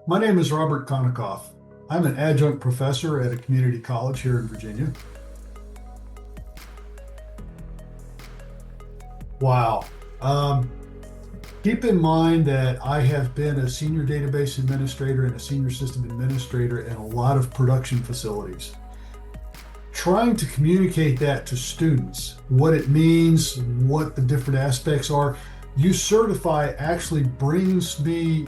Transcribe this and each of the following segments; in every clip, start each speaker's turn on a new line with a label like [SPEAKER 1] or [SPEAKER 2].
[SPEAKER 1] My name is Robert Konikoff. I'm an adjunct professor at a community college here in Virginia. Wow. Um, Keep in mind that I have been a senior database administrator and a senior system administrator in a lot of production facilities. Trying to communicate that to students, what it means, what the different aspects are, uCertify actually brings me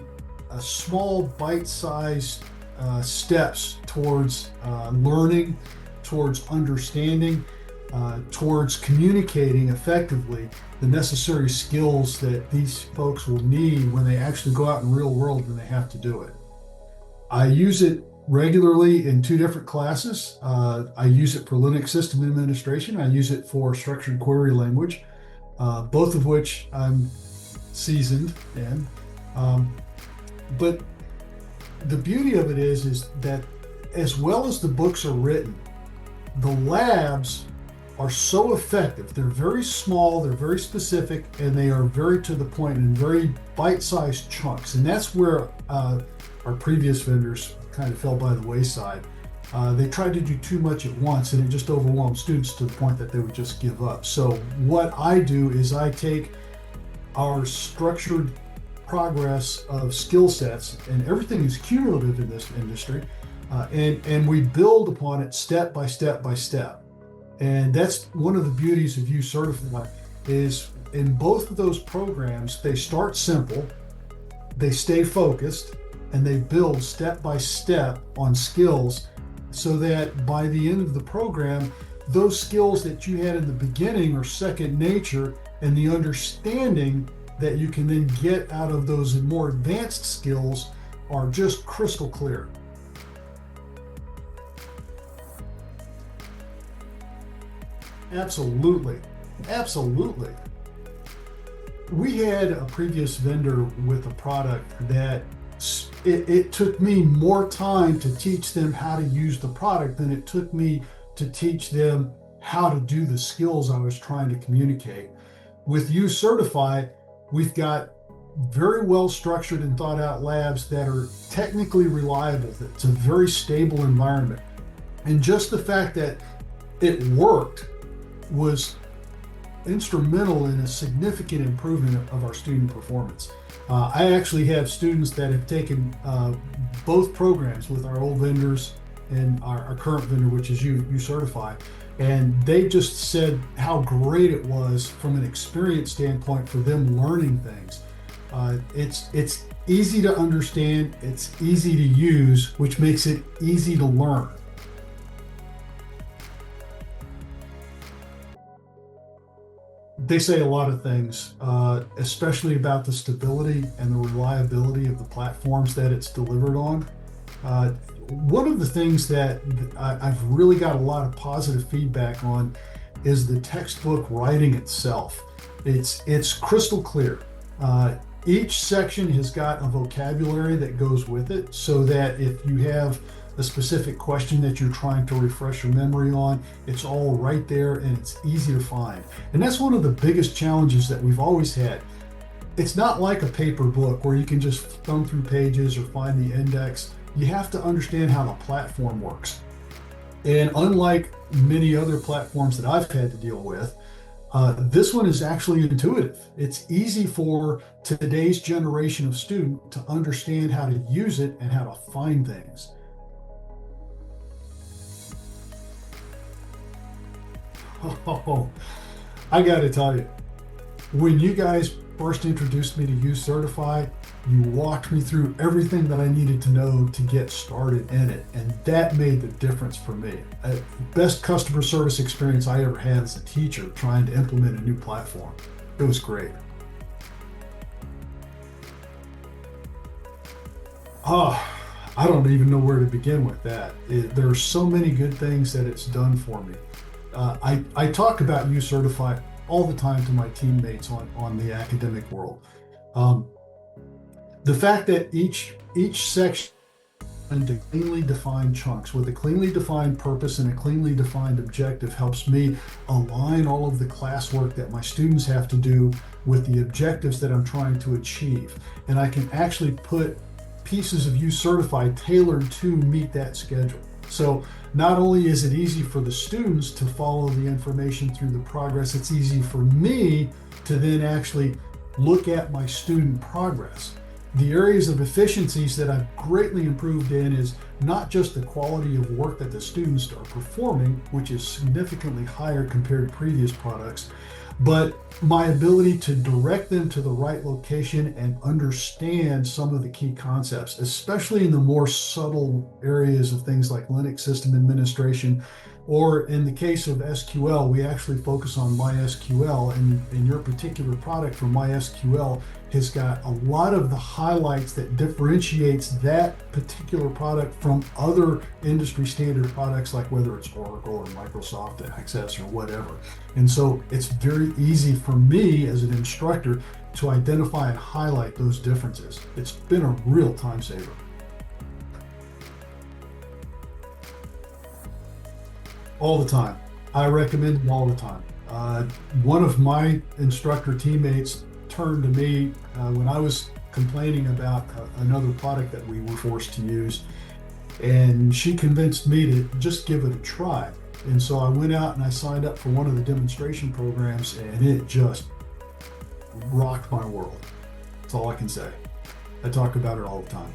[SPEAKER 1] a small bite-sized steps towards learning, towards understanding, towards communicating effectively the necessary skills that these folks will need when they actually go out in the real world and they have to do it. I use it regularly in two different classes. I use it for Linux system administration. I use it for structured query language, both of which I'm seasoned in. But the beauty of it is that as well as the books are written, the labs are so effective. They're very small, they're very specific, and they are very to the point in very bite-sized chunks. And that's where our previous vendors kind of fell by the wayside. They tried to do too much at once, and it just overwhelmed students to the point that they would just give up. So what I do is I take our structured progress of skill sets, and everything is cumulative in this industry, and we build upon it step by step by step. And that's one of the beauties of uCertify is in both of those programs, they start simple, they stay focused, and they build step by step on skills so that by the end of the program, those skills that you had in the beginning are second nature, and the understanding that you can then get out of those more advanced skills are just crystal clear. Absolutely. Absolutely. We had a previous vendor with a product that it took me more time to teach them how to use the product than it took me to teach them how to do the skills I was trying to communicate. With uCertify, we've got very well structured and thought out labs that are technically reliable. It's a very stable environment. And just the fact that it worked was instrumental in a significant improvement of our student performance. I actually have students that have taken both programs with our old vendors and our current vendor, which is uCertify, and they just said how great it was from an experience standpoint for them learning things. It's easy to understand, it's easy to use, which makes it easy to learn. They say a lot of things, especially about the stability and the reliability of the platforms that it's delivered on. One of the things that I've really got a lot of positive feedback on is the textbook writing itself. It's crystal clear. Each section has got a vocabulary that goes with it, so that if you have a specific question that you're trying to refresh your memory on, it's all right there and it's easy to find. And that's one of the biggest challenges that we've always had. It's not like a paper book where you can just thumb through pages or find the index. You have to understand how the platform works. And unlike many other platforms that I've had to deal with, this one is actually intuitive. It's easy for today's generation of student to understand how to use it and how to find things. Oh, I got to tell you, when you guys first introduced me to uCertify, you walked me through everything that I needed to know to get started in it, and that made the difference for me. Best customer service experience I ever had as a teacher trying to implement a new platform. It was great. Oh, I don't even know where to begin with that. There are so many good things that it's done for me. I talk about uCertify all the time to my teammates on the academic world. The fact that each section into cleanly defined chunks with a cleanly defined purpose and a cleanly defined objective helps me align all of the classwork that my students have to do with the objectives that I'm trying to achieve. And I can actually put pieces of uCertify tailored to meet that schedule. So not only is it easy for the students to follow the information through the progress, it's easy for me to then actually look at my student progress. The areas of efficiencies that I've greatly improved in is not just the quality of work that the students are performing, which is significantly higher compared to previous products, but my ability to direct them to the right location and understand some of the key concepts, especially in the more subtle areas of things like Linux system administration, or in the case of SQL, we actually focus on MySQL, and in your particular product for MySQL has got a lot of the highlights that differentiates that particular product from other industry standard products, like whether it's Oracle or Microsoft Access or whatever. And so it's very easy for me as an instructor to identify and highlight those differences. It's been a real time saver. All the time. I recommend it all the time. One of my instructor teammates turned to me when I was complaining about another product that we were forced to use, and she convinced me to just give it a try. And so I went out and I signed up for one of the demonstration programs, and it just rocked my world. That's all I can say. I talk about it all the time.